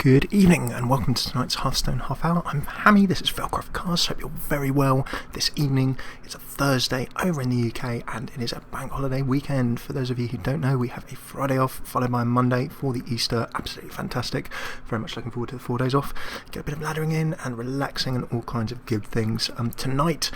Good evening and welcome to tonight's Hearthstone Half Hour. I'm Hammy, this is Velcroft Cars, hope you're very well this evening. It's a Thursday over in the UK and it is a bank holiday weekend. For those of you who don't know, we have a Friday off followed by a Monday for the Easter. Absolutely fantastic. Very much looking forward to the 4 days off. Get a bit of laddering in and relaxing and all kinds of good things. Tonight,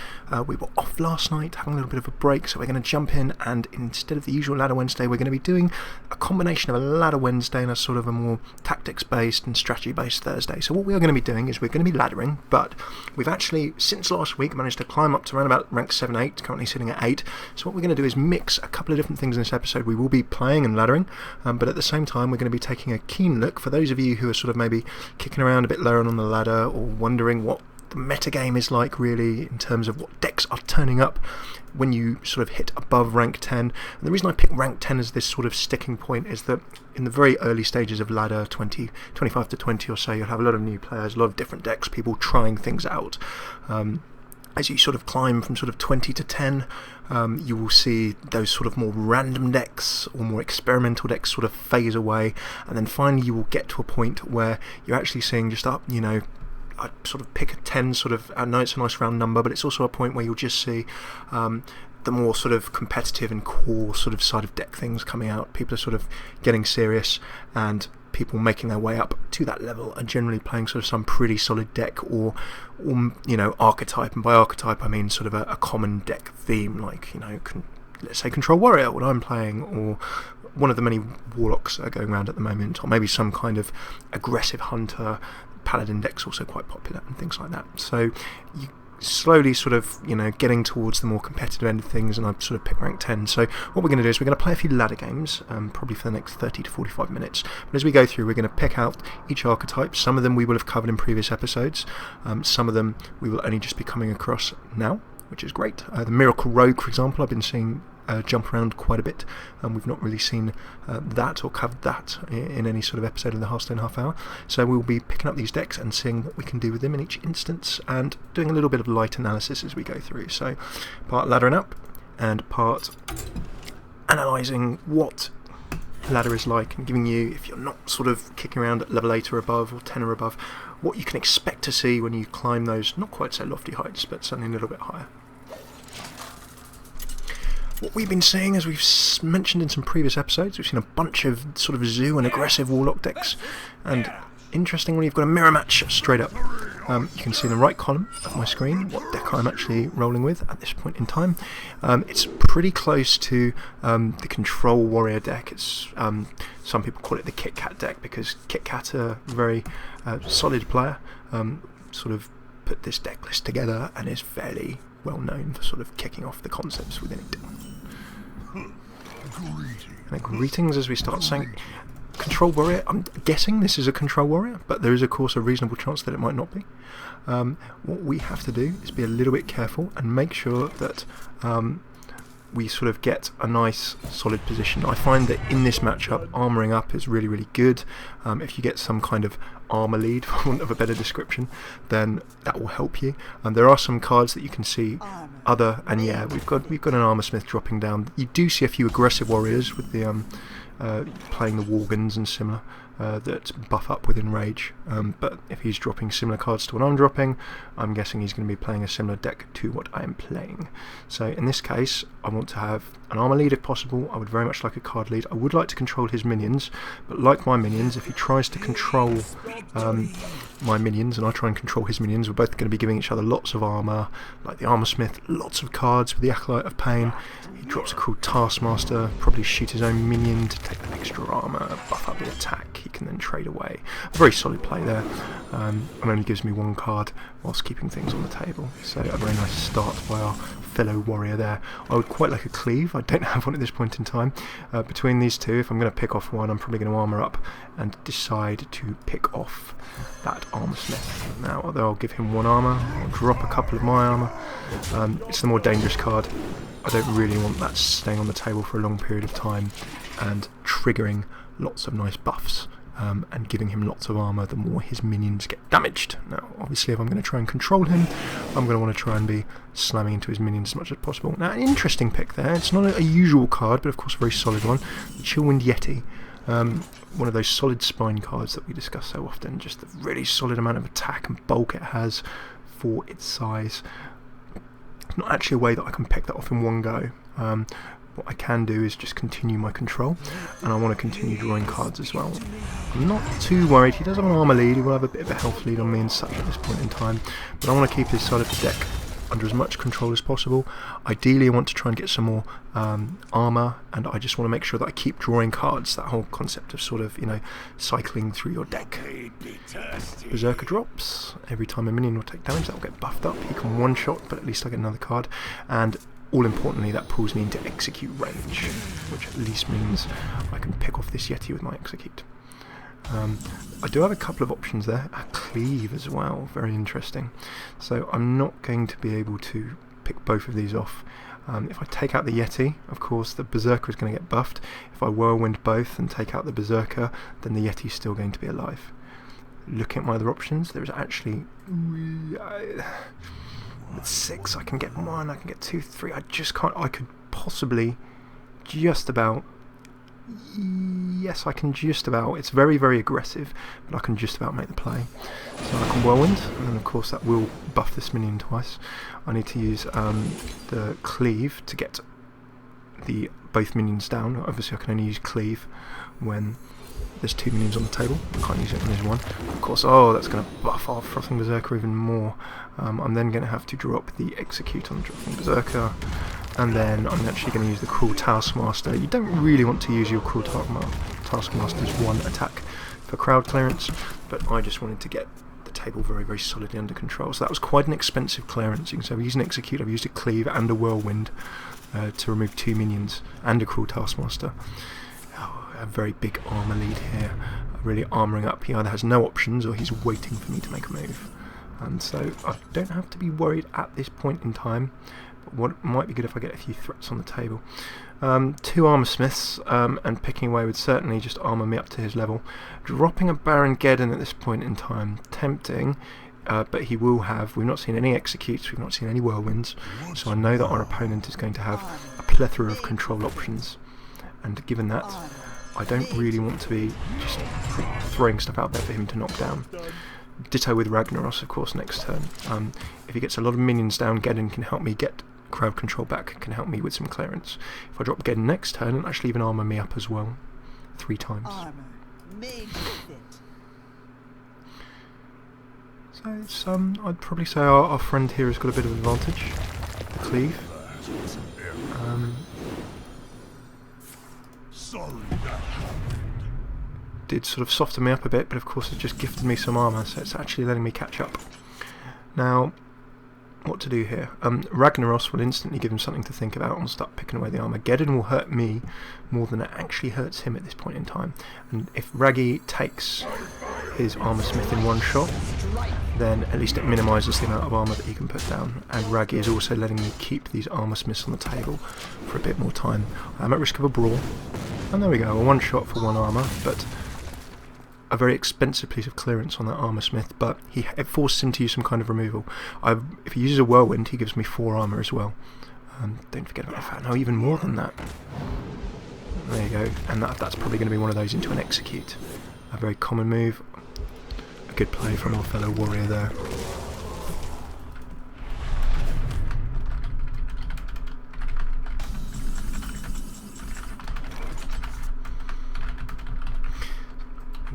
we were off last night, having a little bit of a break, so we're going to jump in and instead of the usual Ladder Wednesday, we're going to be doing a combination of a Ladder Wednesday and a sort of a more tactics-based and strategy-based Thursday. So what we are going to be doing is we're going to be laddering, but we've actually, since last week, managed to climb up to around about rank 7-8, currently sitting at 8. So what we're going to do is mix a couple of different things in this episode. We will be playing and laddering, but at the same time we're going to be taking a keen look, for those of you who are sort of maybe kicking around a bit lower on the ladder or wondering what the metagame is like really in terms of what decks are turning up when you sort of hit above rank 10. And the reason I pick rank 10 as this sort of sticking point is that in the very early stages of ladder, 25 to 20 or so, you'll have a lot of new players, a lot of different decks, people trying things out. As you sort of climb from sort of 20 to 10, you will see those sort of more random decks or more experimental decks sort of phase away, and then finally you will get to a point where you're actually seeing just up, you know, I'd sort of pick a 10 sort of, I know it's a nice round number, but it's also a point where you'll just see the more sort of competitive and core sort of side of deck things coming out. People are sort of getting serious and people making their way up to that level and generally playing sort of some pretty solid deck or you know, archetype. And by archetype I mean sort of a common deck theme, like, you know, let's say Control Warrior, what I'm playing, or one of the many Warlocks that are going around at the moment, or maybe some kind of aggressive Hunter. Paladin deck's also quite popular and things like that. So you slowly sort of, you know, getting towards the more competitive end of things, and I've sort of picked rank 10. So what we're going to do is we're going to play a few ladder games, probably for the next 30 to 45 minutes. But as we go through, we're going to pick out each archetype. Some of them we will have covered in previous episodes. Some of them we will only just be coming across now, which is great. The Miracle Rogue, for example, I've been seeing jump around quite a bit, and we've not really seen that or covered that in any sort of episode of the Hearthstone Half Hour. So we'll be picking up these decks and seeing what we can do with them in each instance and doing a little bit of light analysis as we go through. So part laddering up and part analysing what ladder is like and giving you, if you're not sort of kicking around at level 8 or above or 10 or above, what you can expect to see when you climb those not quite so lofty heights, but certainly a little bit higher. What we've been seeing, as we've mentioned in some previous episodes, we've seen a bunch of sort of zoo and aggressive Warlock decks, and interestingly, you've got a mirror match straight up. You can see in the right column of my screen what deck I'm actually rolling with at this point in time. It's pretty close to the Control Warrior deck. It's some people call it the Kitkat deck because Kitkat, a very solid player, sort of put this deck list together and is fairly well known for sort of kicking off the concepts within it. And greetings as we start saying Control Warrior. I'm guessing this is a Control Warrior, but there is of course a reasonable chance that it might not be. What we have to do is be a little bit careful and make sure that we sort of get a nice solid position. I find that in this matchup, armouring up is really, really good. If you get some kind of armour lead, for want of a better description, then that will help you. There are some cards that you can see other, and yeah, we've got an Armour Smith dropping down. You do see a few aggressive warriors with the playing the Worgens and similar that buff up with Enrage, but if he's dropping similar cards to what I'm dropping, I'm guessing he's going to be playing a similar deck to what I am playing. So in this case, I want to have an armor lead if possible. I would very much like a card lead. I would like to control his minions, but like my minions, if he tries to control my minions and I try and control his minions, we're both going to be giving each other lots of armor, like the Armor Smith, lots of cards with the Acolyte of Pain. He drops a cool Taskmaster, probably shoot his own minion to take that extra armor, buff up the attack. He can then trade away. A very solid play there, and only gives me one card whilst keeping things on the table. So a very nice start by our fellow warrior there. I would quite like a cleave. I don't have one at this point in time. Between these two, if I'm going to pick off one, I'm probably going to armour up and decide to pick off that Armor Smith. Now, although I'll give him one armour, I'll drop a couple of my armour. It's the more dangerous card. I don't really want that staying on the table for a long period of time and triggering lots of nice buffs. And giving him lots of armour, the more his minions get damaged. Now, obviously, if I'm going to try and control him, I'm going to want to try and be slamming into his minions as much as possible. Now, an interesting pick there. It's not a usual card, but of course a very solid one. The Chillwind Yeti. One of those solid spine cards that we discuss so often, just the really solid amount of attack and bulk it has for its size. It's not actually a way that I can pick that off in one go. What I can do is just continue my control, and I want to continue drawing cards as well. I'm not too worried. He does have an armour lead, he will have a bit of a health lead on me and such at this point in time, but I want to keep his side of the deck under as much control as possible. Ideally I want to try and get some more armour, and I just want to make sure that I keep drawing cards, that whole concept of sort of, you know, cycling through your deck. Berserker drops. Every time a minion will take damage, that will get buffed up. He can one-shot, but at least I get another card, and all importantly that pulls me into execute range, which at least means I can pick off this Yeti with my execute. I do have a couple of options there. A cleave as well, very interesting. So I'm not going to be able to pick both of these off. If I take out the Yeti, of course the Berserker is going to get buffed. If I whirlwind both and take out the Berserker, then the Yeti is still going to be alive. Looking at my other options, there is actually with 6 I can get 1, I can get 2, 3, I just can't. I could possibly just about, yes I can just about, it's very very aggressive, but I can just about make the play. So I can whirlwind, and then of course that will buff this minion twice. I need to use the cleave to get the both minions down. Obviously I can only use cleave when there's 2 minions on the table. I can't use it when there's 1. Of course, oh, that's going to buff our Frothing Berserker even more. I'm then going to have to drop the execute on the Frothing Berserker, and then I'm actually going to use the Cruel Taskmaster. You don't really want to use your Cruel Taskmaster's 1 attack for crowd clearance, but I just wanted to get the table very very solidly under control. So that was quite an expensive clearancing. So I've used an execute, I've used a cleave and a whirlwind to remove 2 minions and a Cruel Taskmaster. A very big armour lead here, really armouring up. He either has no options or he's waiting for me to make a move, and so I don't have to be worried at this point in time. But what might be good if I get a few threats on the table. 2 armour smiths, and picking away would certainly just armour me up to his level. Dropping a Baron Geddon at this point in time, tempting, but he will have, we've not seen any executes, we've not seen any whirlwinds, so I know that our opponent is going to have a plethora of control options, and given that, I don't really want to be just throwing stuff out there for him to knock down. Ditto with Ragnaros, of course, next turn. If he gets a lot of minions down, Geddon can help me get crowd control back, can help me with some clearance. If I drop Geddon next turn, it'll actually even armour me up as well, 3 times. So it's, I'd probably say our friend here has got a bit of advantage. The cleave. Did sort of soften me up a bit, but of course it just gifted me some armour, so it's actually letting me catch up. Now, what to do here? Ragnaros will instantly give him something to think about and start picking away the armour. Geddon will hurt me more than it actually hurts him at this point in time. And if Raggy takes his armour smith in 1 shot, then at least it minimises the amount of armour that he can put down. And Raggy is also letting me keep these armour smiths on the table for a bit more time. I'm at risk of a brawl. And there we go, a 1 shot for 1 armour, but a very expensive piece of clearance on that armour smith, but it forces him to use some kind of removal. If he uses a whirlwind, he gives me 4 armour as well. Don't forget about that. No, even more than that. There you go, and that's probably going to be one of those into an execute. A very common move. A good play from our fellow warrior there.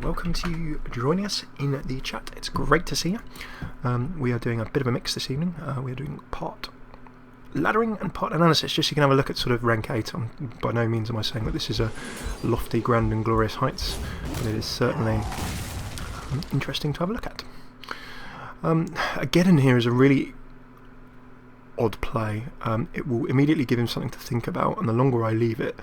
Welcome to you joining us in the chat. It's great to see you. We are doing a bit of a mix this evening. We are doing part laddering and part analysis, just so you can have a look at sort of rank 8. By no means am I saying that this is a lofty, grand and glorious heights, but it is certainly interesting to have a look at. Geddon here is a really odd play. It will immediately give him something to think about, and the longer I leave it,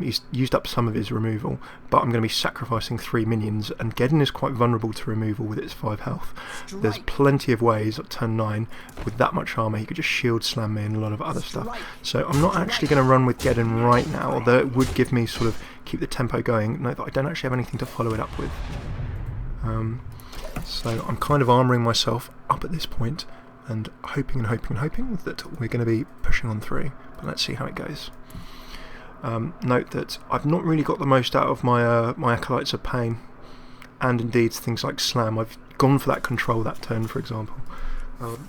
he's used up some of his removal, but I'm going to be sacrificing 3 minions, and Geddon is quite vulnerable to removal with its 5 health. There's plenty of ways at turn 9, with that much armour, he could just shield slam me and a lot of other stuff. So I'm not actually going to run with Geddon right now, although it would give me sort of, keep the tempo going, note that I don't actually have anything to follow it up with. So I'm kind of armouring myself up at this point, and hoping that we're going to be pushing on through, but let's see how it goes. note that I've not really got the most out of my my Acolytes of Pain, and indeed things like Slam. I've gone for that control that turn, for example,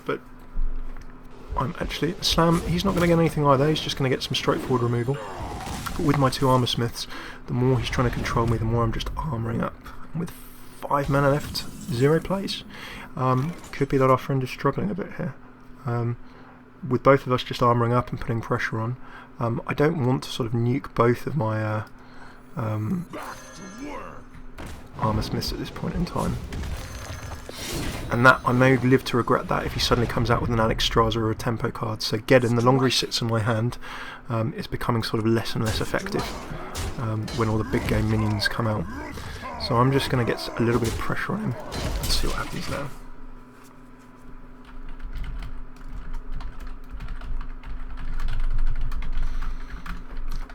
but I'm actually Slam. He's not going to get anything either. He's just going to get some straightforward removal. But with my 2 Armor Smiths, the more he's trying to control me, the more I'm just armouring up. And with 5 mana left, 0 plays. Could be that our friend is struggling a bit here. With both of us just armouring up and putting pressure on, I don't want to sort of nuke both of my Armor Smiths at this point in time. And that I may live to regret that if he suddenly comes out with an Alex Straza or a Tempo card. So Geddon, the longer he sits in my hand, is becoming sort of less and less effective when all the big game minions come out. So I'm just going to get a little bit of pressure on him. Let's see what happens now.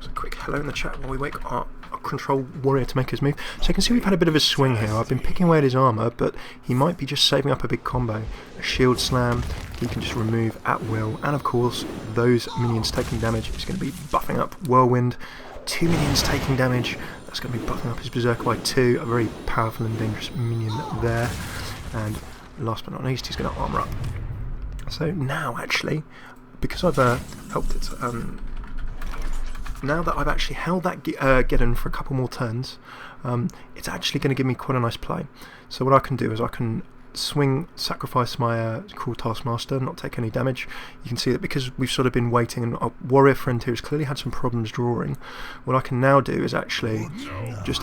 So a quick hello in the chat while we wait our control warrior to make his move. So you can see we've had a bit of a swing here. I've been picking away at his armour, but he might be just saving up a big combo. A shield slam, he can just remove at will, and of course those minions taking damage is going to be buffing up Whirlwind. 2 minions taking damage, that's going to be buffing up his Berserker by 2, a very powerful and dangerous minion there. And last but not least, he's going to armour up. So now actually, because I've helped it, now that I've actually held that Geddon for a couple more turns, it's actually going to give me quite a nice play. So what I can do is I can sacrifice my Cruel Taskmaster, not take any damage. You can see that because we've sort of been waiting, and our warrior friend here has clearly had some problems drawing, what I can now do is actually just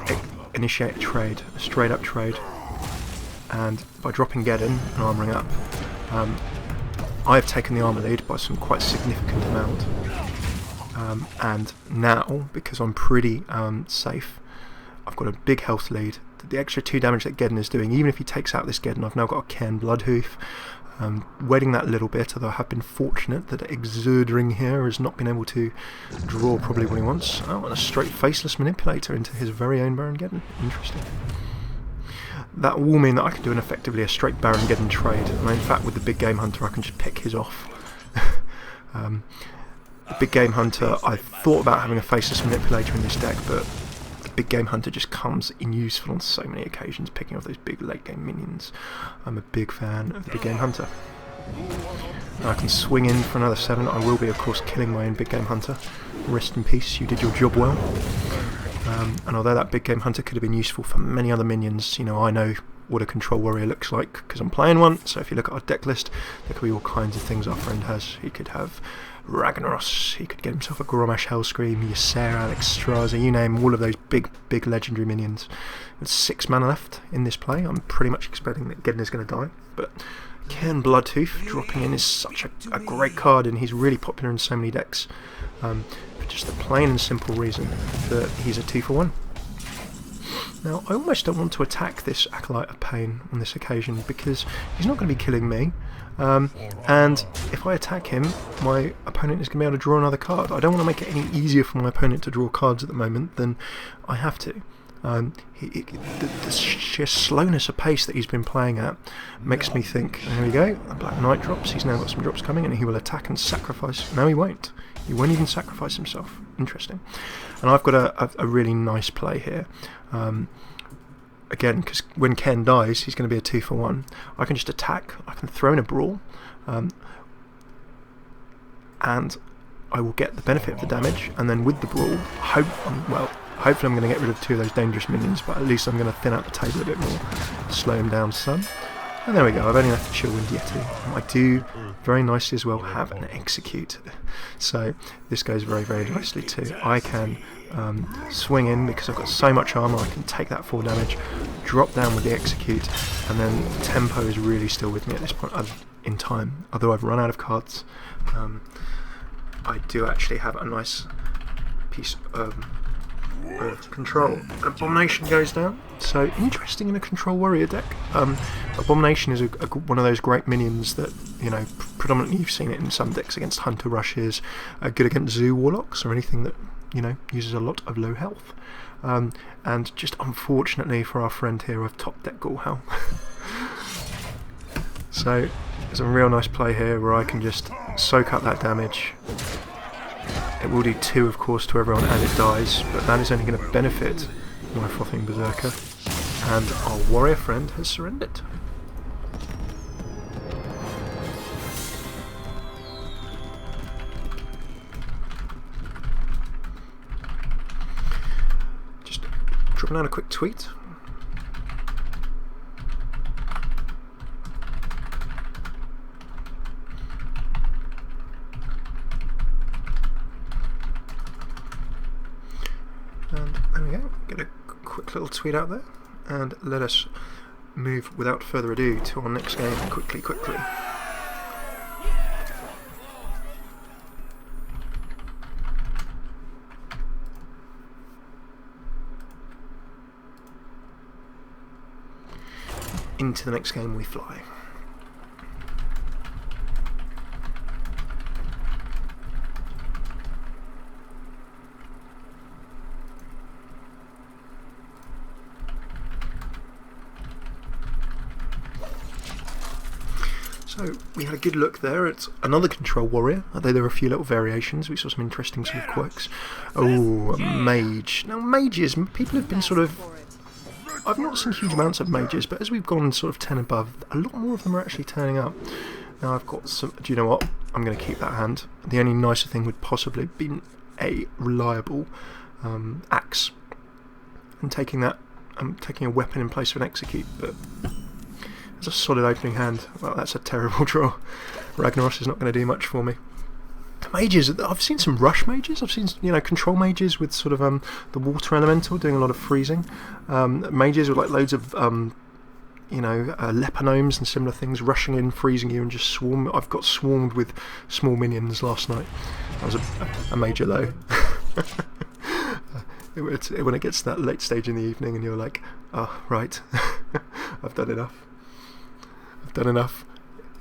initiate a trade, a straight up trade, and by dropping Geddon and armouring up, I've taken the armour lead by some quite significant amount. And now, because I'm pretty safe, I've got a big health lead. The extra 2 damage that Geddon is doing, even if he takes out this Geddon, I've now got a Cairn Bloodhoof. Waiting that little bit, although I have been fortunate that Exurdring here has not been able to draw probably what he wants. Oh, and a straight Faceless Manipulator into his very own Baron Geddon. Interesting. That will mean that I can do effectively a straight Baron Geddon trade, and in fact with the Big Game Hunter I can just pick his off. The Big Game Hunter, I thought about having a Faceless Manipulator in this deck, but the Big Game Hunter just comes in useful on so many occasions, picking off those big late game minions. I'm a big fan of the Big Game Hunter. Now I can swing in for another 7. I will be, of course, killing my own Big Game Hunter. Rest in peace, you did your job well. And although that Big Game Hunter could have been useful for many other minions, you know, I know what a control warrior looks like because I'm playing one. So if you look at our deck list, there could be all kinds of things our friend has. He could have Ragnaros, he could get himself a Grommash Hellscream, Ysera, Alex Straza, you name all of those big legendary minions. With 6 mana left in this play, I'm pretty much expecting that Geddon is going to die, but Cairn Bloodhoof dropping in is such a great card, and he's really popular in so many decks, for just the plain and simple reason that he's a 2 for 1. Now, I almost don't want to attack this Acolyte of Pain on this occasion because he's not going to be killing me, and if I attack him, my opponent is going to be able to draw another card. I don't want to make it any easier for my opponent to draw cards at the moment than I have to. The sheer slowness of pace that he's been playing at makes me think, there we go, a Black Knight drops, he's now got some drops coming, and he will attack and sacrifice. No, he won't. He won't even sacrifice himself. Interesting. And I've got a really nice play here. Again, because when Ken dies, he's going to be a 2 for 1. I can just attack, I can throw in a Brawl, and I will get the benefit of the damage, and then with the Brawl, hopefully I'm going to get rid of 2 of those dangerous minions, but at least I'm going to thin out the table a bit more, slow him down some. And there we go, I've only left the Chillwind Yeti. I do very nicely as well have an Execute, so this goes very, very nicely too. I can swing in because I've got so much armour, I can take that 4 damage, drop down with the Execute, and then the tempo is really still with me at this point in time. Although I've run out of cards, I do actually have a nice piece of control. Abomination goes down, so interesting in a control warrior deck. Abomination is one of those great minions that, you know, predominantly you've seen it in some decks against Hunter Rushes, good against Zoo Warlocks or anything that, you know, uses a lot of low health. And just unfortunately for our friend here, I've top deck Ghoul. So there's a real nice play here where I can just soak up that damage. It It will do 2, of course, to everyone as it dies, but that is only going to benefit my Frothing Berserker. And our warrior friend has surrendered. Just dropping out a quick tweet. And there we go, get a quick little tweet out there, and let us move without further ado to our next game quickly. Into the next game we fly. So we had a good look there at another control warrior, although there were a few little variations. We saw some interesting sort of quirks. Oh, Mage. Now mages, people have been sort of... I've not seen huge amounts of mages, but as we've gone sort of 10 above, a lot more of them are actually turning up. Now I've got some... Do you know what? I'm going to keep that hand. The only nicer thing would possibly have been a reliable axe. And taking that... taking a weapon in place of an execute, but... It's a solid opening hand. Well, that's a terrible draw. Ragnaros is not going to do much for me. Mages, I've seen some rush mages. I've seen, you know, control mages with sort of the water elemental doing a lot of freezing. Mages with like loads of you know, leper gnomes and similar things rushing in, freezing you, and just swarm. I've got swarmed with small minions last night. That was a major low. When it gets to that late stage in the evening, and you're like, oh right, I've done enough.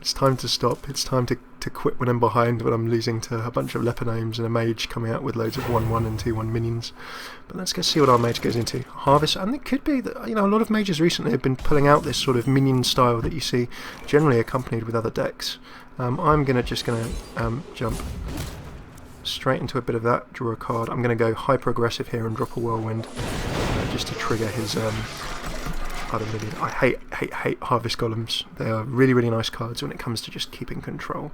It's time to stop. It's time to quit when I'm behind, when I'm losing to a bunch of leper gnomes and a mage coming out with loads of 1/1 and 2/1 minions. But let's go see what our mage goes into. Harvest, and it could be that, you know, a lot of mages recently have been pulling out this sort of minion style that you see generally accompanied with other decks. I'm just gonna jump straight into a bit of that, draw a card. I'm gonna go hyper aggressive here and drop a whirlwind just to trigger his other minion. I hate Harvest Golems. They are really nice cards when it comes to just keeping control.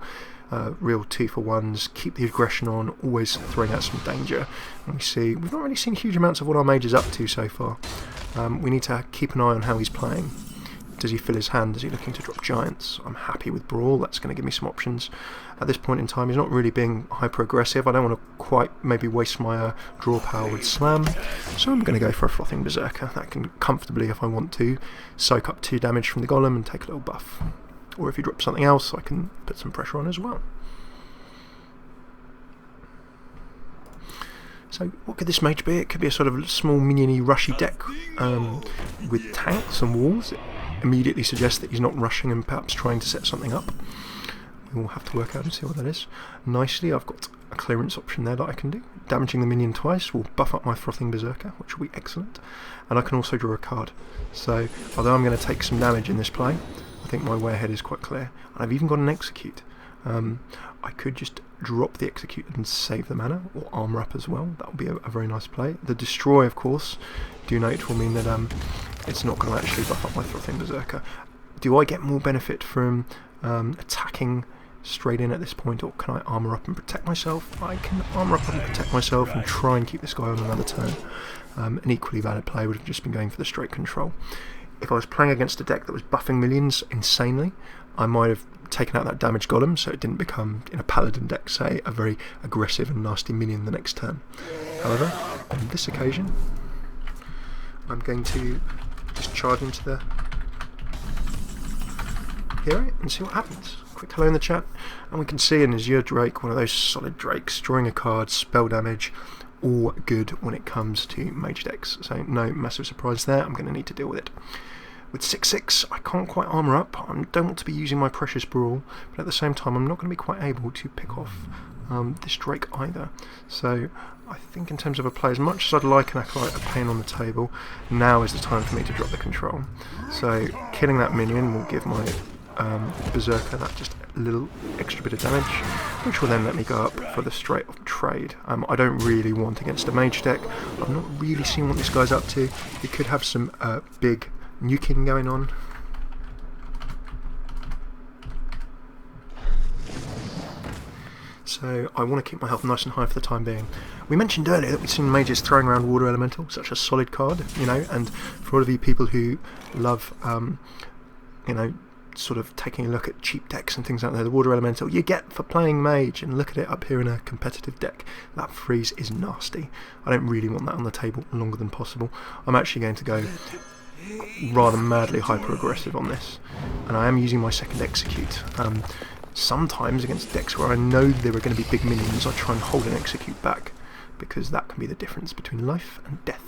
Real 2-for-1s, keep the aggression on, always throwing out some danger. And we've not really seen huge amounts of what our mage is up to so far. We need to keep an eye on how he's playing. Does he fill his hand? Is he looking to drop giants? I'm happy with Brawl. That's going to give me some options. At this point in time, he's not really being hyper aggressive. I don't want to quite maybe waste my draw power with Slam. So I'm going to go for a Frothing Berserker. That can comfortably, if I want to, soak up 2 damage from the Golem and take a little buff. Or if he drops something else, I can put some pressure on as well. So what could this mage be? It could be a sort of small minion-y rushy deck with tanks and walls. It immediately suggests that he's not rushing and perhaps trying to set something up. We'll have to work out and see what that is. Nicely, I've got a clearance option there that I can do. Damaging the minion twice will buff up my Frothing Berserker, which will be excellent. And I can also draw a card. So, although I'm going to take some damage in this play, I think my way ahead is quite clear. And I've even got an execute. I could just drop the execute and save the mana, or armour up as well. That would be a very nice play. The destroy, of course, do note, will mean that it's not going to actually buff up my Frothing Berserker. Do I get more benefit from attacking straight in at this point, or can I armour up and protect myself? I can armour up and protect myself and try and keep this guy on another turn. An equally valid play would have just been going for the straight control. If I was playing against a deck that was buffing minions insanely, I might have taken out that damaged golem so it didn't become, in a paladin deck, say, a very aggressive and nasty minion the next turn. However, on this occasion, I'm going to just charge into the hero and see what happens. Quick hello in the chat, and we can see an Azure Drake, one of those solid drakes, drawing a card, spell damage, all good when it comes to mage decks. So no massive surprise there, I'm going to need to deal with it. With 6/6, I can't quite armour up. I don't want to be using my precious Brawl, but at the same time I'm not going to be quite able to pick off this Drake either. So I think in terms of a play, as much as I'd like an Acolyte, a pain on the table, now is the time for me to drop the control. So killing that minion will give my Berserker that just little extra bit of damage, which will then let me go up for the straight up trade. I don't really want against a Mage deck. I'm not really seeing what this guy's up to. He could have some big nuking going on. So I want to keep my health nice and high for the time being. We mentioned earlier that we've seen mages throwing around Water Elemental, such a solid card, you know, and for all of you people who love, you know, sort of taking a look at cheap decks and things like that, the Water Elemental you get for playing Mage, and look at it up here in a competitive deck. That freeze is nasty. I don't really want that on the table longer than possible. I'm actually going to go rather madly hyper-aggressive on this, and I am using my second Execute. Sometimes against decks where I know there are going to be big minions, I try and hold an Execute back, because that can be the difference between life and death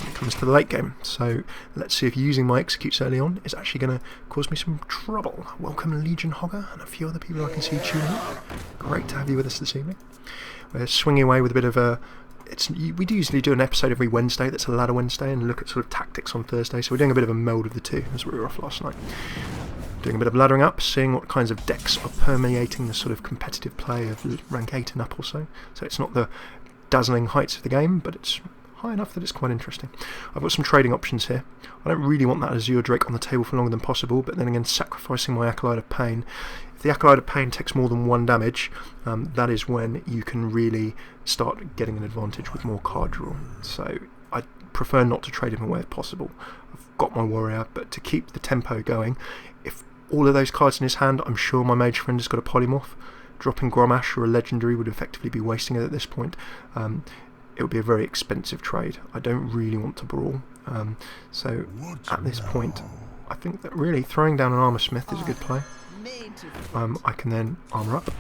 when it comes to the late game. So let's see if using my Executes early on is actually going to cause me some trouble. Welcome Legion Hogger and a few other people I can see tuning in. Great to have you with us this evening. We're swinging away with a bit of a... we do usually do an episode every Wednesday that's a ladder Wednesday, and look at sort of tactics on Thursday, so we're doing a bit of a meld of the two as we were off last night. Doing a bit of laddering up, seeing what kinds of decks are permeating the sort of competitive play of rank 8 and up or so. So it's not the dazzling heights of the game, but it's high enough that it's quite interesting. I've got some trading options here. I don't really want that Azure Drake on the table for longer than possible, but then again, sacrificing my Acolyte of Pain. If the Acolyte of Pain takes more than 1 damage, that is when you can really start getting an advantage with more card draw. So I prefer not to trade him away if possible. I've got my Warrior, but to keep the tempo going, if all of those cards in his hand, I'm sure my Mage friend has got a Polymorph. Dropping Gromash or a Legendary would effectively be wasting it at this point. It would be a very expensive trade. I don't really want to brawl. So at this point, I think that really throwing down an Armor Smith is a good play. I can then armour up.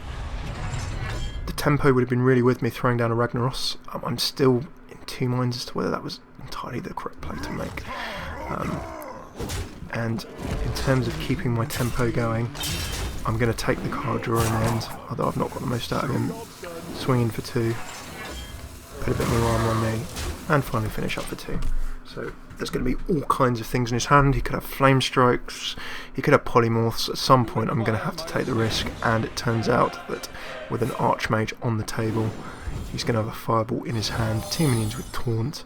The tempo would have been really with me throwing down a Ragnaros. I'm still in two minds as to whether that was entirely the correct play to make. And in terms of keeping my tempo going, I'm going to take the card draw in the end, although I've not got the most out of him. Swing in for 2, put a bit more armour on me, and finally finish up for 2. So there's going to be all kinds of things in his hand. He could have Flame Strikes, he could have Polymorphs. At some point I'm going to have to take the risk, and it turns out that with an Archmage on the table, he's going to have a Fireball in his hand, 2 minions with Taunt,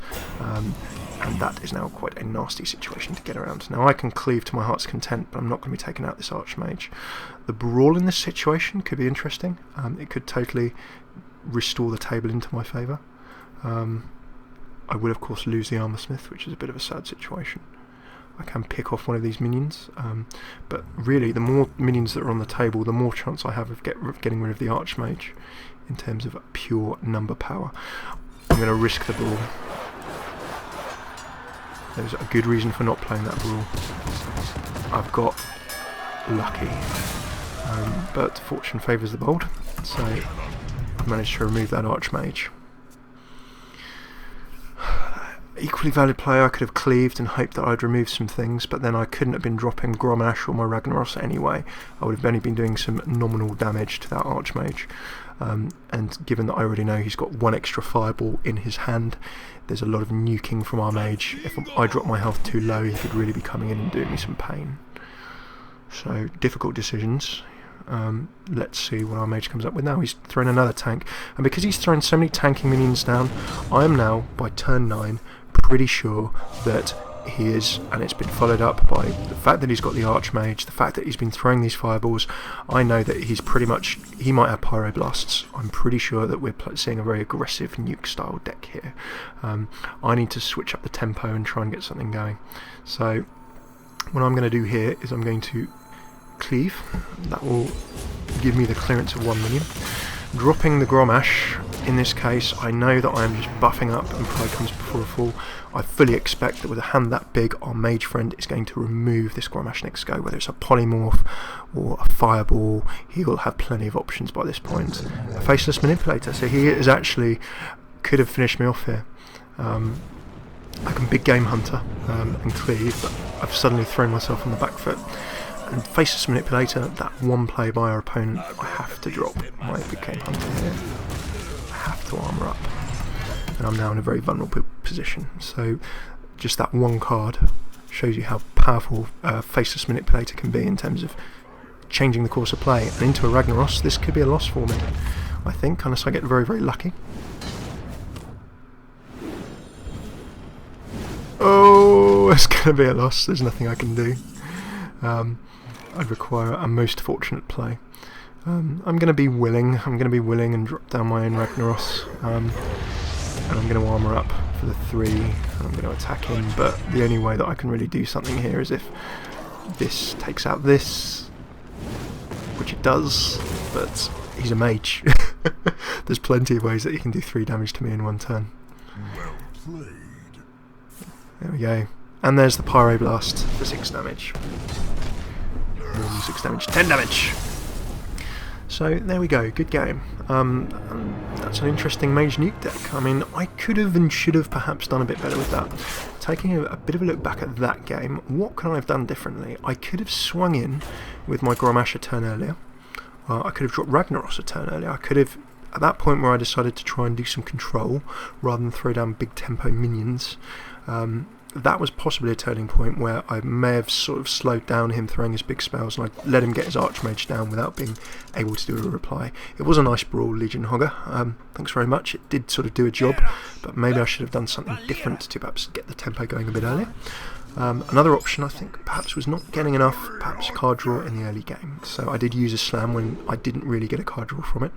and that is now quite a nasty situation to get around. Now I can cleave to my heart's content, but I'm not going to be taking out this Archmage. The brawl in this situation could be interesting. It could totally restore the table into my favour. I will of course lose the Armor Smith, which is a bit of a sad situation. I can pick off one of these minions, but really the more minions that are on the table, the more chance I have of getting rid of the Archmage in terms of pure number power. I'm going to risk the brawl. There's a good reason for not playing that brawl. I've got lucky, but fortune favours the bold, so I've managed to remove that Archmage. Equally valid play, I could have cleaved and hoped that I'd remove some things, but then I couldn't have been dropping Gromash or my Ragnaros anyway. I would have only been doing some nominal damage to that Archmage. And given that I already know he's got 1 extra Fireball in his hand, there's a lot of nuking from our Mage. If I drop my health too low, he could really be coming in and doing me some pain. So, difficult decisions. Let's see what our Mage comes up with now. He's thrown another tank, and because he's thrown so many tanking minions down, I am now, by turn 9, pretty sure that he is, and it's been followed up by the fact that he's got the Archmage, the fact that he's been throwing these fireballs. I know that he's pretty much, he might have Pyroblasts. I'm pretty sure that we're seeing a very aggressive nuke style deck here. I need to switch up the tempo and try and get something going. So what I'm going to do here is I'm going to cleave. That will give me the clearance of 1 minion. Dropping the Gromash, in this case, I know that I am just buffing up and pride comes before a fall. I fully expect that with a hand that big, our Mage friend is going to remove this Gromash next go, whether it's a Polymorph or a Fireball. He will have plenty of options by this point. A Faceless Manipulator, so he is actually, could have finished me off here. I can Big Game Hunter and cleave, but I've suddenly thrown myself on the back foot. And Faceless Manipulator, that one play by our opponent, I have to drop my Big Game Hunter here. I have to armour up. And I'm now in a very vulnerable position. So just that one card shows you how powerful Faceless Manipulator can be in terms of changing the course of play, and into a Ragnaros, this could be a loss for me, I think, unless I get very, very lucky. Oh, it's going to be a loss. There's nothing I can do. I'd require a most fortunate play. I'm going to be willing. I'm going to be willing and drop down my own Ragnaros. And I'm going to armour up for the 3. And I'm going to attack him. But the only way that I can really do something here is if this takes out this, which it does. But he's a mage. There's plenty of ways that he can do 3 damage to me in one turn. Well played. There we go. And there's the Pyroblast for 6 damage. More than 6 damage, 10 damage! So there we go, good game. That's an interesting Mage Nuke deck. I mean, I could have and should have perhaps done a bit better with that. Taking a bit of a look back at that game, what could I have done differently? I could have swung in with my Grommash a turn earlier. I could have dropped Ragnaros a turn earlier. I could have, at that point where I decided to try and do some control rather than throw down big tempo minions, that was possibly a turning point where I may have sort of slowed down him throwing his big spells, and I let him get his Archmage down without being able to do a reply. It was a nice brawl, Legion Hogger. Thanks very much. It did sort of do a job, but maybe I should have done something different to perhaps get the tempo going a bit earlier. Another option, I think, perhaps was not getting enough, perhaps card draw in the early game. So I did use a slam when I didn't really get a card draw from it.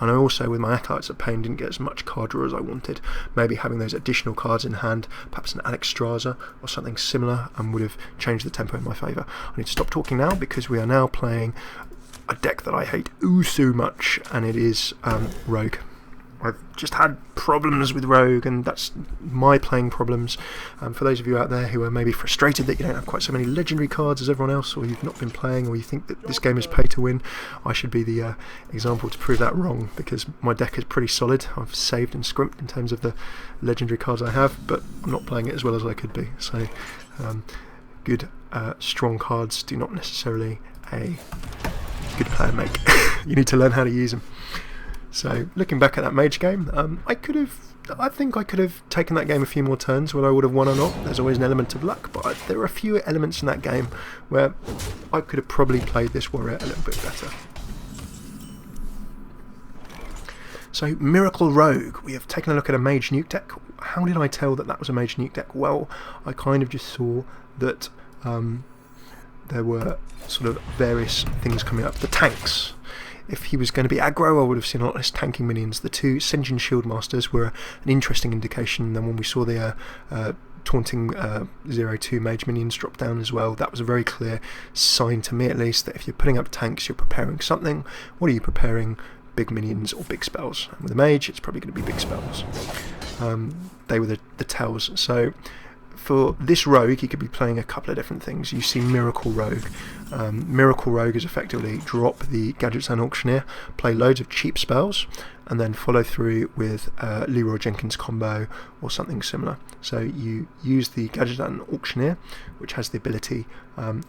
And I also, with my Acolytes of Pain, didn't get as much card draw as I wanted. Maybe having those additional cards in hand, perhaps an Alexstrasza or something similar, would have changed the tempo in my favour. I need to stop talking now because we are now playing a deck that I hate so much, and it is Rogue. I've just had problems with Rogue, and that's my playing problems. For those of you out there who are maybe frustrated that you don't have quite so many legendary cards as everyone else, or you've not been playing, or you think that this game is pay to win, I should be the example to prove that wrong, because my deck is pretty solid. I've saved and scrimped in terms of the legendary cards I have, but I'm not playing it as well as I could be. So good strong cards do not necessarily a good player make. You need to learn how to use them. So, looking back at that Mage game, I think I could have taken that game a few more turns, whether I would have won or not. There's always an element of luck, but there are a few elements in that game where I could have probably played this warrior a little bit better. So, Miracle Rogue. We have taken a look at a Mage Nuke deck. How did I tell that that was a Mage Nuke deck? Well, I kind of just saw that there were sort of various things coming up. The tanks. If he was going to be aggro, I would have seen a lot less tanking minions. The 2 Sen'jin Shieldmasters were an interesting indication. Then when we saw the taunting 0-2 mage minions drop down as well, that was a very clear sign to me, at least, that if you're putting up tanks, you're preparing something. What are you preparing? Big minions or big spells? And with a mage, it's probably going to be big spells. They were the tells. So for this rogue, he could be playing a couple of different things. You see Miracle Rogue. Miracle Rogue is effectively drop the Gadgets and Auctioneer, play loads of cheap spells, and then follow through with Leroy Jenkins combo or something similar. So you use the Gadgets and Auctioneer, which has the ability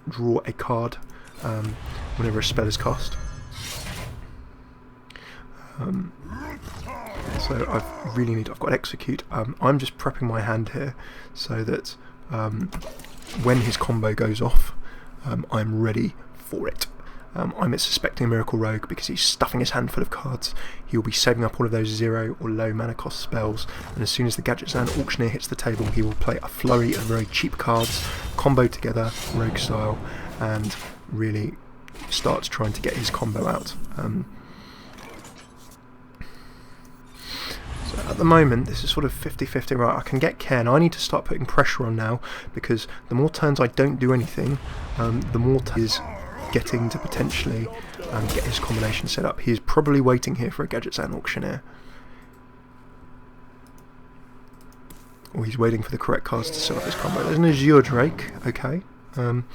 draw a card whenever a spell is cast. So I've got Execute. I'm just prepping my hand here so that when his combo goes off, I'm ready for it. I'm suspecting Miracle Rogue because he's stuffing his hand full of cards. He'll be saving up all of those 0 or low mana cost spells, and as soon as the Gadgets and Auctioneer hits the table, he will play a flurry of very cheap cards, combo together, rogue style, and really start trying to get his combo out. So at the moment, this is sort of 50-50. Right, I can get Ken. I need to start putting pressure on now, because the more turns I don't do anything, the more is getting to potentially get his combination set up. He is probably waiting here for a Gadgets and Auctioneer. Or he's waiting for the correct cards to set up his combo. There's an Azure Drake, okay. In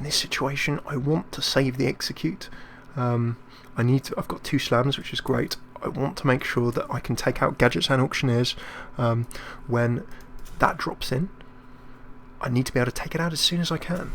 this situation, I want to save the Execute. I've got 2 slams, which is great. I want to make sure that I can take out Gadgets and Auctioneers when that drops in. I need to be able to take it out as soon as I can.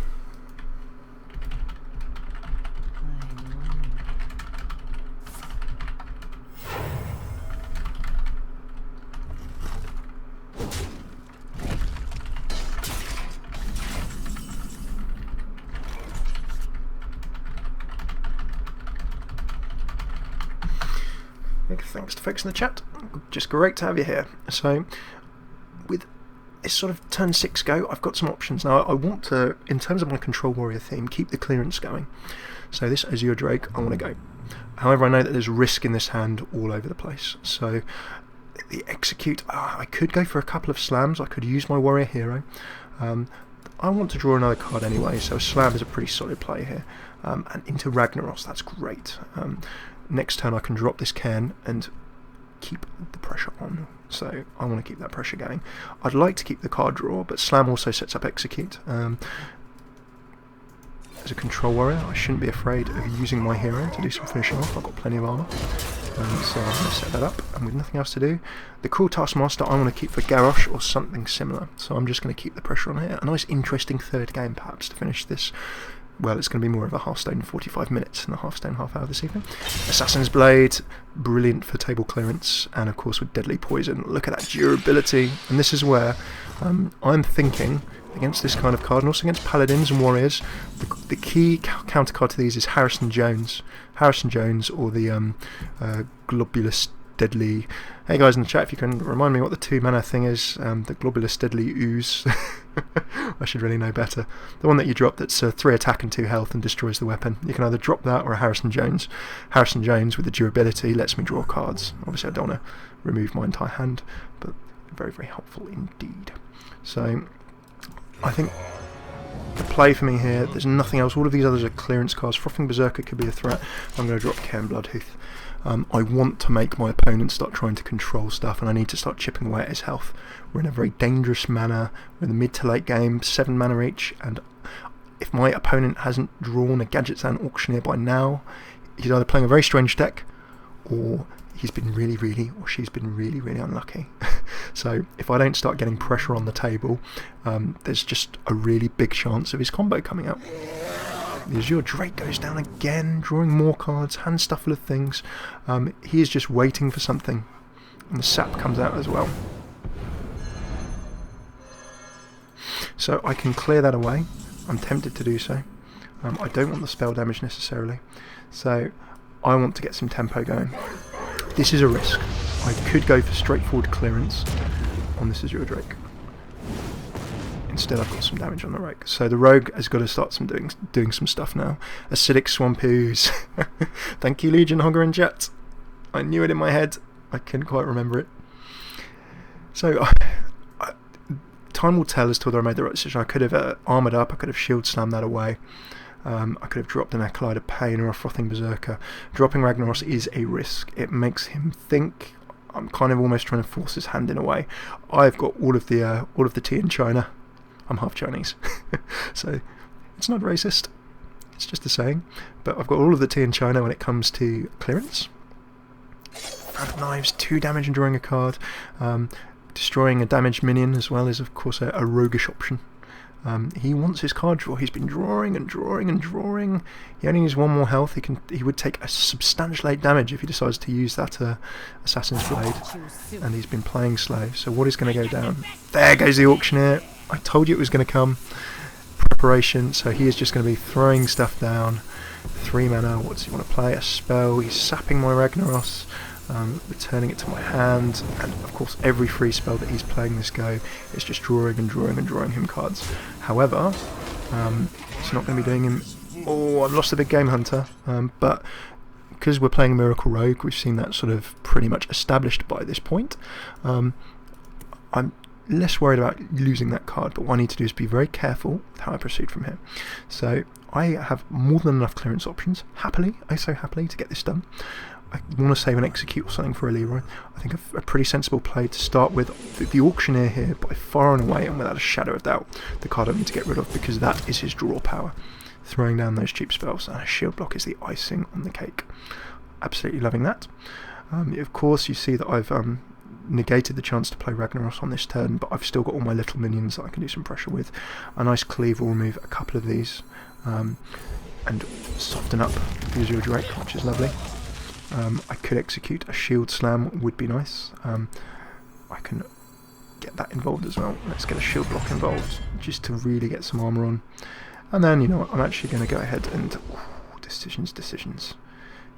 Thanks to folks in the chat. Just great to have you here. So, with this sort of turn 6 go, I've got some options. Now, I want to, in terms of my Control Warrior theme, keep the clearance going. So this Azure Drake, I want to go. However, I know that there's risk in this hand all over the place. So, the Execute, I could go for a couple of slams. I could use my Warrior Hero. I want to draw another card anyway, so a slam is a pretty solid play here. And into Ragnaros, that's great. Next turn I can drop this Cairn and keep the pressure on. So I want to keep that pressure going. I'd like to keep the card draw, but Slam also sets up Execute. As a Control Warrior, I shouldn't be afraid of using my hero to do some finishing off. I've got plenty of armour. So I'm going to set that up, and with nothing else to do, the Cruel Taskmaster I want to keep for Garrosh or something similar. So I'm just going to keep the pressure on here. A nice interesting third game perhaps to finish this. Well, it's going to be more of a Hearthstone 45 minutes than a Hearthstone half hour this evening. Assassin's Blade, brilliant for table clearance, and of course with Deadly Poison. Look at that durability, and this is where I'm thinking, against this kind of card, and also against Paladins and Warriors, the key countercard to these is Harrison Jones. Harrison Jones, or the Globulus Deadly... Hey guys in the chat, if you can remind me what the 2-mana thing is, the Globulus Deadly Ooze. I should really know better. The one that you drop that's 3 attack and 2 health and destroys the weapon. You can either drop that or a Harrison Jones. Harrison Jones with the durability lets me draw cards. Obviously I don't want to remove my entire hand, but very, very helpful indeed. So I think the play for me here, there's nothing else. All of these others are clearance cards. Frothing Berserker could be a threat. I'm going to drop Cairn Bloodhoof. I want to make my opponent start trying to control stuff, and I need to start chipping away at his health. We're in a very dangerous manner. We're in the mid to late game, 7 mana each, and if my opponent hasn't drawn a Gadgetzan Auctioneer by now, he's either playing a very strange deck, or he's been really, or she's been really, really unlucky. So if I don't start getting pressure on the table, there's just a really big chance of his combo coming out. The Azure Drake goes down again, drawing more cards, hand stuff full of things. He is just waiting for something, and the sap comes out as well. So I can clear that away. I'm tempted to do so. I don't want the spell damage necessarily, so I want to get some tempo going. This is a risk. I could go for straightforward clearance on this Azure Drake. Instead I've got some damage on the Rogue. So the Rogue has got to start doing some stuff now. Acidic Swamp Ooze. Thank you Legion Hogger and Jet. I knew it in my head. I couldn't quite remember it. So time will tell as to whether I made the right decision. I could have armoured up, I could have shield slammed that away. I could have dropped an Acolyte of Pain or a Frothing Berserker. Dropping Ragnaros is a risk. It makes him think. I'm kind of almost trying to force his hand in a way. I've got all of the tea in China. I'm half Chinese, so it's not racist, it's just a saying, but I've got all of the tea in China when it comes to clearance. Out of Knives, 2 damage and drawing a card. Destroying a damaged minion as well is of course a roguish option. He wants his card draw. He's been drawing and drawing and drawing. He only needs 1 more health. He would take a substantial 8 damage if he decides to use that Assassin's Blade, and he's been playing slow. So what is going to go down? There goes the Auctioneer. I told you it was going to come. Preparation, so he is just going to be throwing stuff down. 3 mana, what does he want to play? A spell. He's sapping my Ragnaros, returning it to my hand, and of course every free spell that he's playing this go is just drawing and drawing and drawing him cards. However, it's not going to be doing him... Oh, I've lost the big game hunter, but because we're playing Miracle Rogue, we've seen that sort of pretty much established by this point. I'm less worried about losing that card, but what I need to do is be very careful with how I proceed from here. So I have more than enough clearance options, happily, so happily, to get this done. I want to save an Execute or something for a Leroy. I think a pretty sensible play to start with. The Auctioneer here, by far and away, and without a shadow of doubt, the card I need to get rid of, because that is his draw power. Throwing down those cheap spells, and a shield block is the icing on the cake. Absolutely loving that. Of course, you see that I've negated the chance to play Ragnaros on this turn, but I've still got all my little minions that I can do some pressure with. A nice cleave will remove a couple of these, and soften up the Azure Drake, which is lovely. I could execute a shield slam, would be nice. I can get that involved as well. Let's get a shield block involved, just to really get some armour on. And then, you know what, I'm actually going to go ahead and... decisions.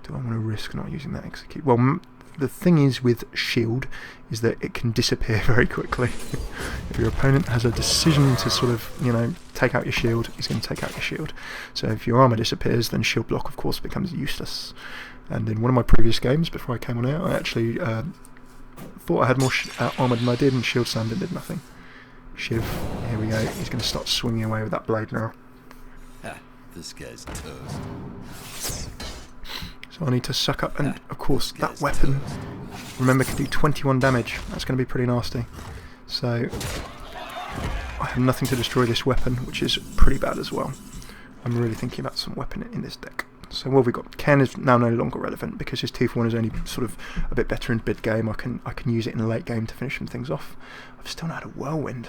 Do I want to risk not using that execute? Well, the thing is with shield is that it can disappear very quickly. If your opponent has a decision to sort of, take out your shield, he's going to take out your shield. So if your armour disappears, then shield block of course becomes useless. And in one of my previous games, before I came on air, I actually thought I had more armour than I did, and shield slam did nothing. Shiv, here we go, he's going to start swinging away with that blade now. This guy's toast. So I need to suck up, and of course that weapon, remember, can do 21 damage. That's going to be pretty nasty. So I have nothing to destroy this weapon, which is pretty bad as well. I'm really thinking about some weapon in this deck. So what have we got? Ken is now no longer relevant because his 2-for-1 is only sort of a bit better in mid game. I can use it in a late game to finish some things off. I've still not had a whirlwind.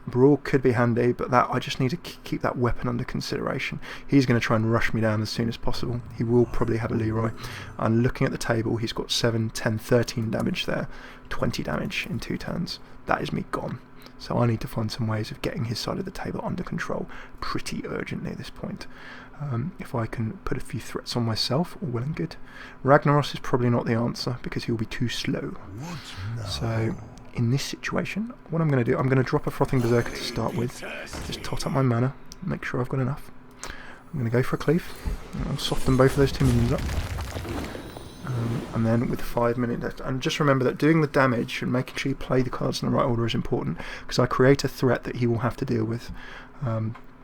Brawl could be handy, but that I just need to keep that weapon under consideration. He's going to try and rush me down as soon as possible. He will probably have a Leroy. And looking at the table, he's got 7, 10, 13 damage there, 20 damage in 2 turns. That is me gone. So I need to find some ways of getting his side of the table under control pretty urgently at this point. If I can put a few threats on myself, all well and good. Ragnaros is probably not the answer because he'll be too slow. So in this situation, what I'm going to do, I'm going to drop a Frothing Berserker to start with. Just tot up my mana, make sure I've got enough. I'm going to go for a cleave. I'll soften both of those 2 minions up. And then with 5 minutes left, and just remember that doing the damage and making sure you play the cards in the right order is important, because I create a threat that he will have to deal with.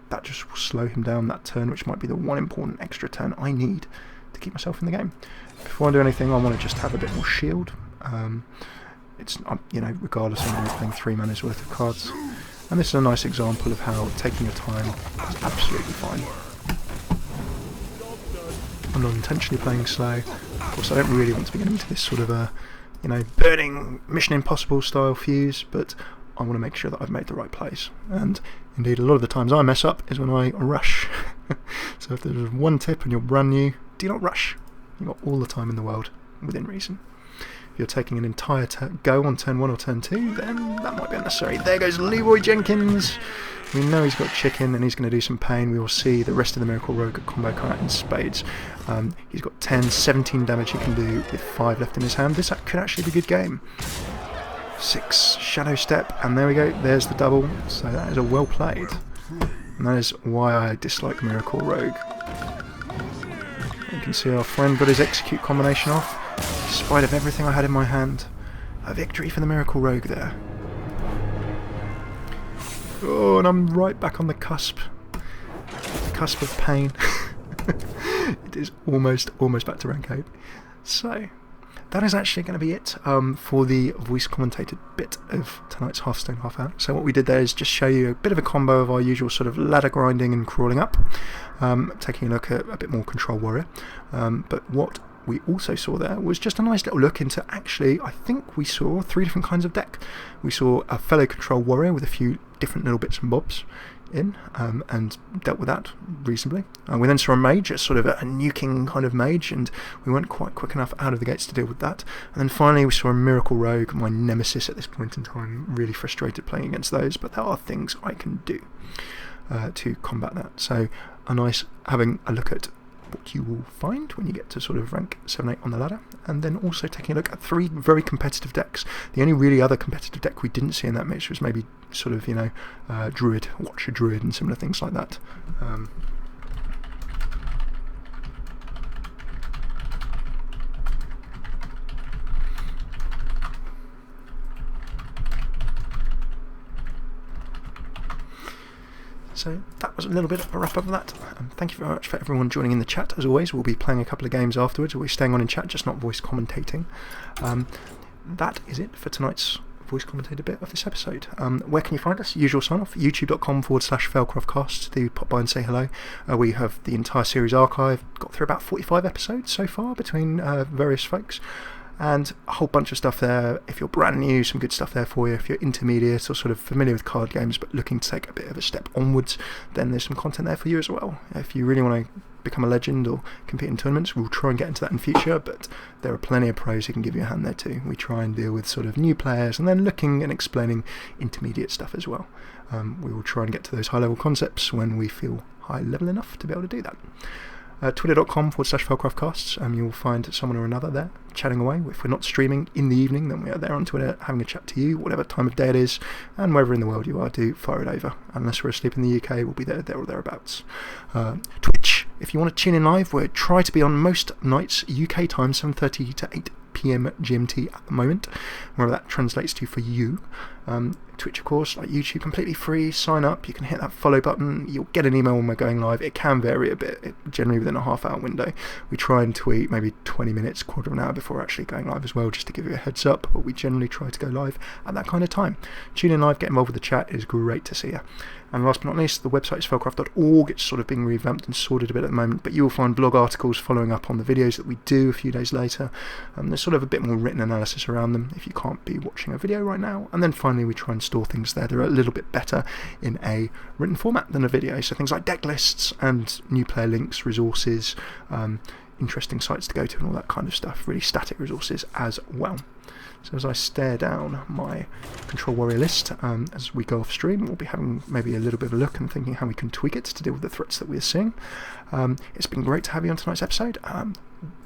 That just will slow him down that turn, which might be the one important extra turn I need to keep myself in the game. Before I do anything, I want to just have a bit more shield. It's regardless, I'm only playing 3 mana's worth of cards, and this is a nice example of how taking your time is absolutely fine. I'm not intentionally playing slow. Of course, I don't really want to be getting into this sort of burning Mission Impossible style fuse, but I want to make sure that I've made the right plays. And indeed, a lot of the times I mess up is when I rush. So if there's one tip and you're brand new, do not rush. You've got all the time in the world, within reason. If you're taking an entire go on turn 1 or turn 2, then that might be unnecessary. There goes Leroy Jenkins. We know he's got chicken and he's going to do some pain. We will see the rest of the Miracle Rogue combo come out in spades. He's got 10, 17 damage he can do with 5 left in his hand. This could actually be a good game. 6, Shadow Step, and there we go, there's the double. So that is a well played. And that is why I dislike Miracle Rogue. You can see our friend got his execute combination off, in spite of everything I had in my hand. A victory for the Miracle Rogue there. Oh, and I'm right back on the cusp. The cusp of pain. It is almost back to rank 8. So, that is actually going to be it for the voice commentated bit of tonight's Hearthstone Half Hour. So what we did there is just show you a bit of a combo of our usual sort of ladder grinding and crawling up, taking a look at a bit more Control Warrior. But what we also saw there was just a nice little look into, actually, I think we saw 3 different kinds of deck. We saw a fellow Control Warrior with a few different little bits and bobs in, and dealt with that reasonably. We then saw a Mage, a sort of a Nuking kind of Mage, and we weren't quite quick enough out of the gates to deal with that. And then finally we saw a Miracle Rogue, my nemesis at this point in time. Really frustrated playing against those, but there are things I can do to combat that. So a nice having a look at what you will find when you get to sort of rank 7-8 on the ladder, and then also taking a look at 3 very competitive decks. The only really other competitive deck we didn't see in that mix was maybe sort of, Druid, Watcher Druid and similar things like that. So that was a little bit of a wrap up of that. Thank you very much for everyone joining in the chat. As always, we'll be playing a couple of games afterwards. We'll be staying on in chat, just not voice commentating. That is it for tonight's voice commentator bit of this episode. Where can you find us? Usual sign off, youtube.com/Failcroftcast. Do pop by and say hello. We have the entire series archive, got through about 45 episodes so far between various folks. And a whole bunch of stuff there. If you're brand new, some good stuff there for you. If you're intermediate or sort of familiar with card games but looking to take a bit of a step onwards, then there's some content there for you as well. If you really want to become a legend or compete in tournaments, we'll try and get into that in future, but there are plenty of pros who can give you a hand there too. We try and deal with sort of new players and then looking and explaining intermediate stuff as well. We will try and get to those high level concepts when we feel high level enough to be able to do that. Twitter.com/Felcraftcasts. You'll find someone or another there chatting away. If we're not streaming in the evening, then we are there on Twitter having a chat to you, whatever time of day it is, and wherever in the world you are, do fire it over. Unless we're asleep in the UK, we'll be there or thereabouts. Twitch, if you want to tune in live, we try to be on most nights UK time, 7:30 to 8 PM GMT at the moment, wherever that translates to for you. Twitch, of course, like YouTube, completely free. Sign up, you can hit that follow button, you'll get an email when we're going live. It can vary a bit, generally within a half-hour window. We try and tweet maybe 20 minutes, quarter of an hour before we're actually going live as well, just to give you a heads up, but we generally try to go live at that kind of time. Tune in live, get involved with the chat, it is great to see you. And last but not least, the website is felcraft.org. It's sort of being revamped and sorted a bit at the moment, but you will find blog articles following up on the videos that we do a few days later. There's sort of a bit more written analysis around them if you can't be watching a video right now. And then finally, we try and store things there. They're a little bit better in a written format than a video. So things like deck lists and new player links, resources, interesting sites to go to and all that kind of stuff. Really static resources as well. So as I stare down my Control Warrior list, as we go off stream, we'll be having maybe a little bit of a look and thinking how we can tweak it to deal with the threats that we're seeing. It's been great to have you on tonight's episode.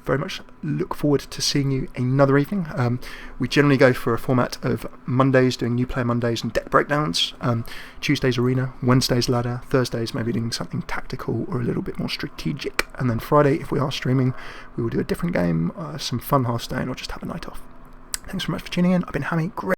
Very much look forward to seeing you another evening. We generally go for a format of Mondays doing new player Mondays and deck breakdowns, Tuesdays Arena, Wednesdays Ladder, Thursdays maybe doing something tactical or a little bit more strategic, and then Friday, if we are streaming, we will do a different game, some fun Hearthstone, or just have a night off. Thanks very much for tuning in. I've been Hammy. Great